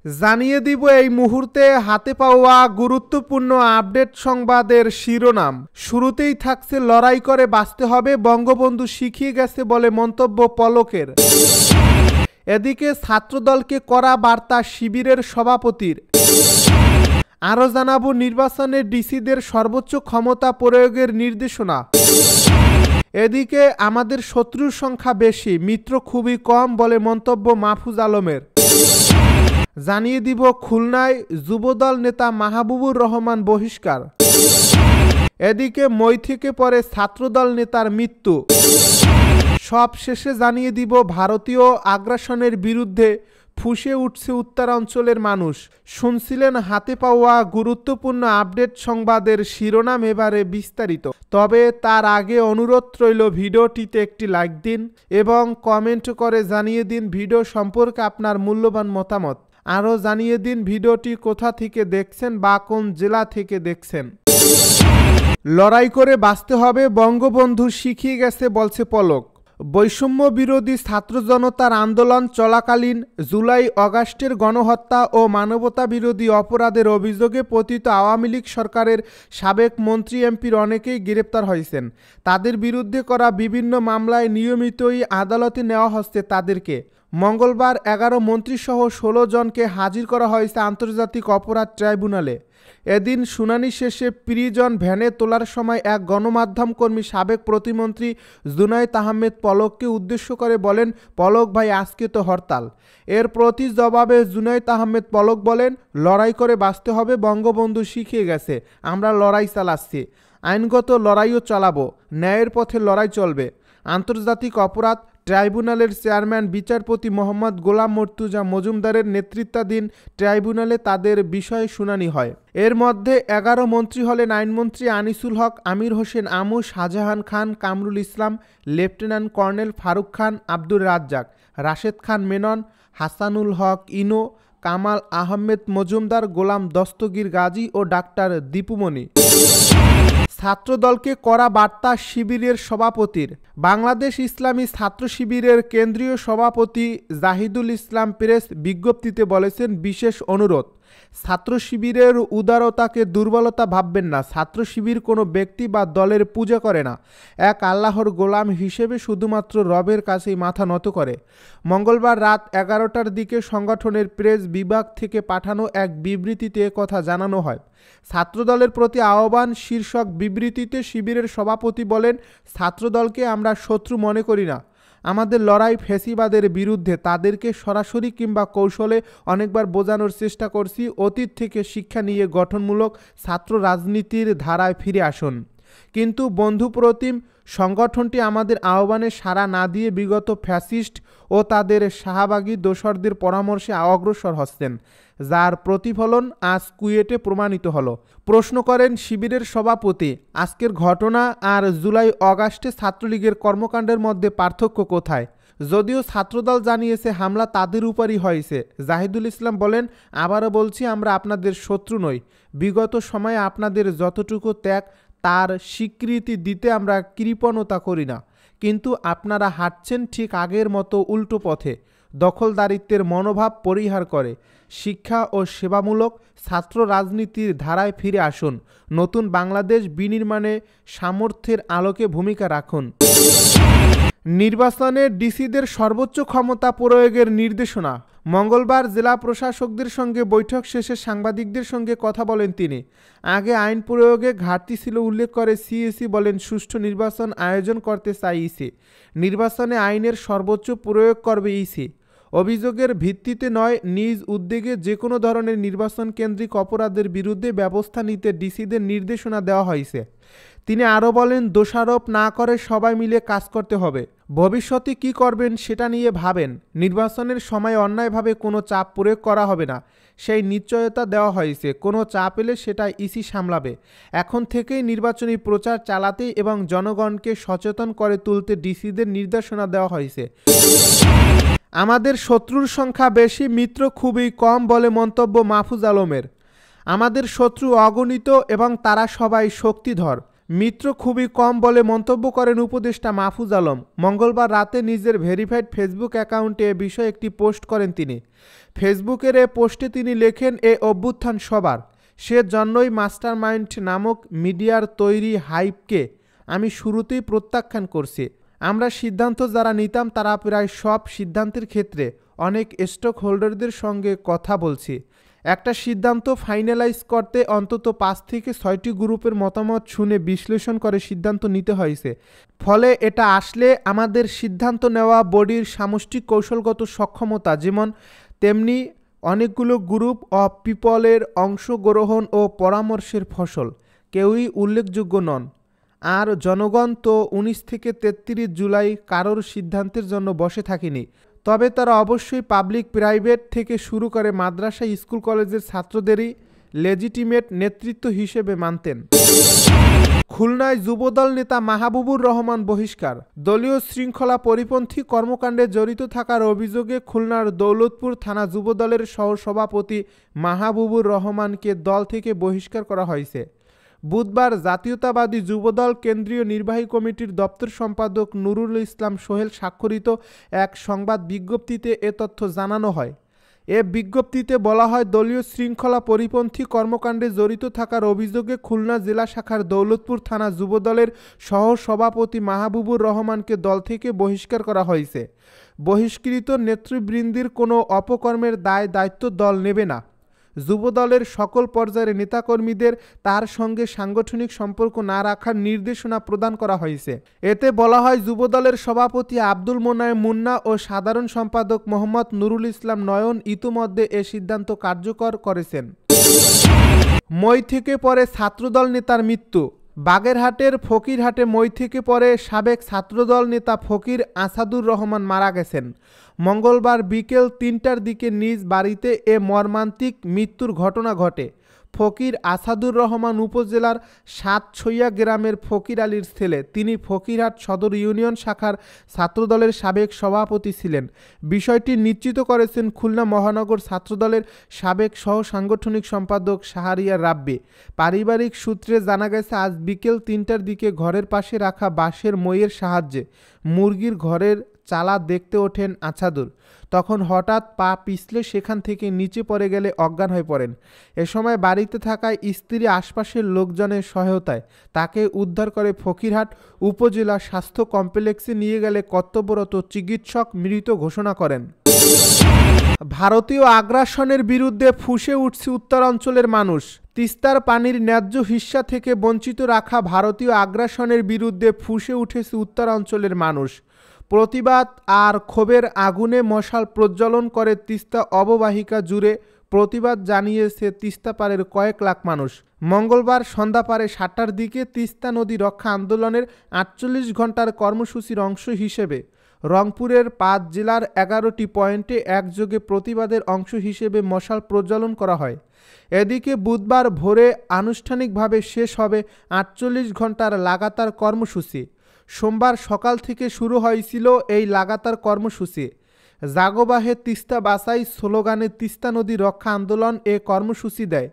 জানিয়ে দিব এই মুহূর্তে হাতে পাওয়া গুরুত্বপূর্ণ আপডেট সংবাদের শিরোনাম। শুরুতেই থাকছে লড়াই করে বাঁচতে হবে, বঙ্গবন্ধু শিখিয়ে গেছে বলে মন্তব্য পলকের। এদিকে ছাত্রদলকে কড়া বার্তা শিবিরের সভাপতির। আরও জানাবো নির্বাচনে ডিসিদের সর্বোচ্চ ক্ষমতা প্রয়োগের নির্দেশনা। এদিকে আমাদের শত্রুর সংখ্যা বেশি, মিত্র খুবই কম বলে মন্তব্য মাহফুজ আলমের। জানিয়ে দিব খুলনায় যুবদল নেতা মাহবুবুর রহমান বহিষ্কার। এদিকে মই থেকে পরে ছাত্রদল নেতার মৃত্যু। সব শেষে জানিয়ে দিব ভারতীয় আগ্রাসনের বিরুদ্ধে ফুঁসে উঠছে উত্তরাঞ্চলের মানুষ। শুনছিলেন হাতে পাওয়া গুরুত্বপূর্ণ আপডেট সংবাদের শিরোনাম, এবারে বিস্তারিত। তবে তার আগে অনুরোধ রইল ভিডিওটিতে একটি লাইক দিন এবং কমেন্ট করে জানিয়ে দিন ভিডিও সম্পর্কে আপনার মূল্যবান মতামত। আরও জানিয়ে দিন ভিডিওটি কোথা থেকে দেখছেন বা কোন জেলা থেকে দেখছেন। লড়াই করে বাঁচতে হবে, বঙ্গবন্ধু শিখিয়ে গেছে বলছে পলক। বৈষম্য বিরোধী ছাত্র জনতার আন্দোলন চলাকালীন জুলাই আগস্টের গণহত্যা ও মানবতা বিরোধী অপরাধের অভিযোগে পতিত আওয়ামী লীগ সরকারের সাবেক মন্ত্রী এমপির অনেকেই গ্রেপ্তার হয়েছেন। তাদের বিরুদ্ধে করা বিভিন্ন মামলায় নিয়মিতই আদালতে নেওয়া হচ্ছে তাদেরকে। মঙ্গলবার 11 মন্ত্রীসহ 16 জনকে হাজির করা হয়েছে আন্তর্জাতিক অপরাধ ট্রাইব্যুনালে। এদিন শুনানি শেষে প্রিজন ভ্যানে তোলার সময় এক গণমাধ্যম কর্মী সাবেক প্রতিমন্ত্রী জুনায়েদ আহমেদ পলককে উদ্দেশ্য করে বলেন, পলক ভাই আজকে তো হরতাল। এর প্রতি জবাবে জুনায়েদ আহমেদ পলক বলেন, লড়াই করে বাঁচতে হবে, বঙ্গবন্ধু শিখিয়ে গেছে, আমরা লড়াই চালাচ্ছি, আইনগত লড়াইও চালাবো, ন্যায়ের পথে লড়াই চলবে। আন্তর্জাতিক অপরাধ ট্রাইব্যুনালের চেয়ারম্যান বিচারপতি মোহাম্মদ গোলাম মর্তুজা মজুমদারের নেতৃত্বাধীন ট্রাইব্যুনালে তাদের বিষয়ে শুনানি হয়। এর মধ্যে 11 মন্ত্রী হলেন আইনমন্ত্রী আনিসুল হক, আমির হোসেন আমু, শাহজাহান খান, কামরুল ইসলাম, লেফটেন্যান্ট কর্নেল ফারুক খান, আব্দুর রাজ্জাক, রাশেদ খান মেনন, হাসানুল হক ইনো, কামাল আহমেদ মজুমদার, গোলাম দস্তগীর গাজী ও ডাক্তার দীপুমণি। ছাত্রদলকে কড়া বার্তা শিবিরের সভাপতির। বাংলাদেশ ইসলামী ছাত্র শিবিরের কেন্দ্রীয় সভাপতি জাহিদুল ইসলাম প্রেস বিজ্ঞপ্তিতে বলেছেন, বিশেষ অনুরোধ, ছাত্র শিবিরের উদারতাকে দুর্বলতা ভাববেন না। ছাত্র শিবির কোনো ব্যক্তি বা দলের পূজা করে না, এক আল্লাহর গোলাম হিসেবে শুধুমাত্র রবের কাছেই মাথা নত করে। মঙ্গলবার রাত 11টার দিকে সংগঠনের প্রেস বিভাগ থেকে পাঠানো এক বিবৃতিতে কথা জানানো হয়। ছাত্রদলের প্রতি আহ্বান শীর্ষক বিবৃতিতে শিবিরের সভাপতি বলেন, ছাত্রদলকে আমরা শত্রু মনে করি না। আমাদের লড়াই ফ্যাসিবাদের বিরুদ্ধে। তাদেরকে সরাসরি কিংবা কৌশলে অনেকবার বোঝানোর চেষ্টা করছি, অতীত থেকে শিক্ষা নিয়ে গঠনমূলক ছাত্র রাজনীতির ধারায় ফিরে আসুন। কিন্তু বন্ধুপ্রতিম সংগঠনটি আমাদের আহ্বানে সাড়া না দিয়ে বিগত ফ্যাসিস্ট ও তাদের শাহবাগী দোসরদের পরামর্শে অগ্রসর হচ্ছেন, যার প্রতিফলন আজ কুয়েটে প্রমাণিত হলো। প্রশ্ন করেন শিবিরের সভাপতি, আজকের ঘটনা আর জুলাই আগস্টে ছাত্রলীগের কর্মকাণ্ডের মধ্যে পার্থক্য কোথায়? যদিও ছাত্রদল জানিয়েছে হামলা তাদের উপরই হয়েছে। জাহিদুল ইসলাম বলেন, আবারও বলছি, আমরা আপনাদের শত্রু নই। বিগত সময়ে আপনাদের যতটুকু ত্যাগ তার স্বীকৃতি দিতে আমরা কৃপণতা করি না, কিন্তু আপনারা হাঁটছেন ঠিক আগের মতো উল্টো পথে, দখলদারিত্বের মনোভাব পরিহার করে শিক্ষা ও সেবামূলক ছাত্র রাজনীতির ধারায় ফিরে আসুন। নতুন বাংলাদেশ বিনির্মাণে সামর্থ্যের আলোকে ভূমিকা রাখুন। নির্বাচনে ডিসিদের সর্বোচ্চ ক্ষমতা প্রয়োগের নির্দেশনা। মঙ্গলবার জেলা প্রশাসকদের সঙ্গে বৈঠক শেষে সাংবাদিকদের সঙ্গে কথা বলেন তিনি। আগে আইন প্রয়োগে ঘাটতি ছিল উল্লেখ করে সিইসি বলেন, সুষ্ঠু নির্বাচন আয়োজন করতে চায় ইসি। নির্বাচনে আইনের সর্বোচ্চ প্রয়োগ করবে ইসি। অভিযোগের ভিত্তিতে নয়, নিজ উদ্যোগে যে কোনো ধরনের নির্বাচন কেন্দ্রিক অপরাধের বিরুদ্ধে ব্যবস্থা নিতে ডিসিদের নির্দেশনা দেওয়া হয়েছে। তিনি আরও বলেন, দোষারোপ না করে সবাই মিলে কাজ করতে হবে। ভবিষ্যতে কি করবেন সেটা নিয়ে ভাবেন। নির্বাচনের সময় অন্যায়ভাবে কোনো চাপ প্রয়োগ করা হবে না, সেই নিশ্চয়তা দেওয়া হয়েছে। কোনো চাপ এলে সেটা ইসি সামলাবে। এখন থেকেই নির্বাচনী প্রচার চালাতে এবং জনগণকে সচেতন করে তুলতে ডিসিদের নির্দেশনা দেওয়া হয়েছে। আমাদের শত্রুর সংখ্যা বেশি, মিত্র খুবই কম বলে মন্তব্য মাহফুজ আলমের। আমাদের শত্রু অগণিত এবং তারা সবাই শক্তিধর। মিত্র খুবই কম বলে মন্তব্য করেন উপদেষ্টা মাহফুজ আলম। মঙ্গলবার রাতে নিজের ভেরিফাইড ফেসবুক অ্যাকাউন্টে এ বিষয়ে একটি পোস্ট করেন তিনি। ফেসবুকের এ পোস্টে তিনি লেখেন, এ অভ্যুত্থান সবার, সে জন্যই মাস্টারমাইন্ড নামক মিডিয়ার তৈরি হাইপকে আমি শুরুতেই প্রত্যাখ্যান করছি। আমরা সিদ্ধান্ত যারা নিতাম তারা প্রায় সব সিদ্ধান্তের ক্ষেত্রে অনেক স্টক হোল্ডারদের সঙ্গে কথা বলছি। একটা সিদ্ধান্ত ফাইনালাইজ করতে অন্তত 5 থেকে 6টি গ্রুপের মতামত শুনে বিশ্লেষণ করে সিদ্ধান্ত নিতে হয়েছে। ফলে এটা আসলে আমাদের সিদ্ধান্ত নেওয়া বডির সামষ্টিক কৌশলগত সক্ষমতা যেমন তেমনি অনেকগুলো গ্রুপ অফ পিপলের অংশগ্রহণ ও পরামর্শের ফসল। কেউই উল্লেখযোগ্য নন। আর জনগণ তো 19 থেকে 33 জুলাই কারোর সিদ্ধান্তের জন্য বসে থাকেনি। তবে তারা অবশ্যই পাবলিক প্রাইভেট থেকে শুরু করে মাদ্রাসা স্কুল কলেজের ছাত্রদেরই লেজিটিমেট নেতৃত্ব হিসেবে মানতেন। খুলনায় যুবদল নেতা মাহবুবুর রহমান বহিষ্কার। দলীয় শৃঙ্খলা পরিপন্থী কর্মকাণ্ডে জড়িত থাকার অভিযোগে খুলনার দৌলতপুর থানা যুবদলের সহসভাপতি মাহবুবুর রহমানকে দল থেকে বহিষ্কার করা হয়েছে। বুধবার জাতীয়তাবাদী যুবদল কেন্দ্রীয় নির্বাহী কমিটির দপ্তর সম্পাদক নুরুল ইসলাম সোহেল স্বাক্ষরিত এক সংবাদ বিজ্ঞপ্তিতে এ তথ্য জানানো হয়। এ বিজ্ঞপ্তিতে বলা হয়, দলীয় শৃঙ্খলা পরিপন্থী কর্মকাণ্ডে জড়িত থাকার অভিযোগে খুলনা জেলা শাখার দৌলতপুর থানা যুবদলের সহসভাপতি মাহবুবুর রহমানকে দল থেকে বহিষ্কার করা হয়েছে। বহিষ্কৃত নেতৃবৃন্দের কোনো অপকর্মের দায়িত্ব দল নেবে না। যুবদলের সকল পর্যায়ের নেতাকর্মীদের তার সঙ্গে সাংগঠনিক সম্পর্ক না রাখার নির্দেশনা প্রদান করা হয়েছে। এতে বলা হয়, যুবদলের সভাপতি আব্দুল মোনায়েম মুন্না ও সাধারণ সম্পাদক মোহাম্মদ নুরুল ইসলাম নয়ন ইতিমধ্যে এ সিদ্ধান্ত কার্যকর করেছেন। মই থেকে পরে ছাত্রদল নেতার মৃত্যু। বাগেরহাটের ফকিরহাটে মই থেকে পরে সাবেক ছাত্রদল নেতা ফকির আসাদুর রহমান মারা গেছেন। মঙ্গলবার বিকেল 3টার দিকে নিজ বাড়িতে এ মর্মান্তিক মৃত্যুর ঘটনা ঘটে। ফকির আসাদুর রহমান উপজেলার সাতছইয়া গ্রামের ফকির আলীর ছেলে। তিনি ফকিরহাট সদর ইউনিয়ন শাখার ছাত্রদলের সাবেক সভাপতি ছিলেন। বিষয়টি নিশ্চিত করেছেন খুলনা মহানগর ছাত্রদলের সাবেক সহ সাংগঠনিক সম্পাদক শাহরিয়ার রাব্বি। পারিবারিক সূত্রে জানা গেছে, আজ বিকেল 3টার দিকে ঘরের পাশে রাখা বাঁশের মইয়ের সাহায্যে মুরগির ঘরের চালা দেখতে ওঠেন আছাদুর। তখন হঠাৎ পা পিছলে সেখান থেকে নিচে পড়ে গেলে অজ্ঞান হয়ে পড়েন। এ সময় বাড়িতে থাকা স্ত্রী আশপাশের লোকজনের সহায়তায় তাকে উদ্ধার করে ফকিরহাট উপজেলা স্বাস্থ্য কমপ্লেক্সে নিয়ে গেলে কর্তব্যরত চিকিৎসক মৃত ঘোষণা করেন। ভারতীয় আগ্রাসনের বিরুদ্ধে ফুঁসে উঠছে উত্তরাঞ্চলের মানুষ। তিস্তার পানির ন্যায্য হিস্সা থেকে বঞ্চিত রাখা ভারতীয় আগ্রাসনের বিরুদ্ধে ফুঁসে উঠেছে উত্তরাঞ্চলের মানুষ। প্রতিবাদ আর ক্ষোভের আগুনে মশাল প্রজ্বলন করে তিস্তা অববাহিকা জুড়ে প্রতিবাদ জানিয়েছে তিস্তা পাড়ের কয়েক লাখ মানুষ। মঙ্গলবার সন্ধ্যা পারে 7টার দিকে তিস্তা নদী রক্ষা আন্দোলনের 48 ঘন্টার কর্মসূচির অংশ হিসেবে রংপুরের 5 জেলার 11টি পয়েন্টে একযোগে প্রতিবাদের অংশ হিসেবে মশাল প্রজ্বলন করা হয়। এদিকে বুধবার ভোরে আনুষ্ঠানিকভাবে শেষ হবে 48 ঘন্টার লাগাতার কর্মসূচি। সোমবার সকাল থেকে শুরু হয়েছিল এই লাগাতার কর্মসূচি। জাগো বাহে তিস্তা বাঁচাই স্লোগানে তিস্তা নদী রক্ষা আন্দোলন এ কর্মসূচি দেয়।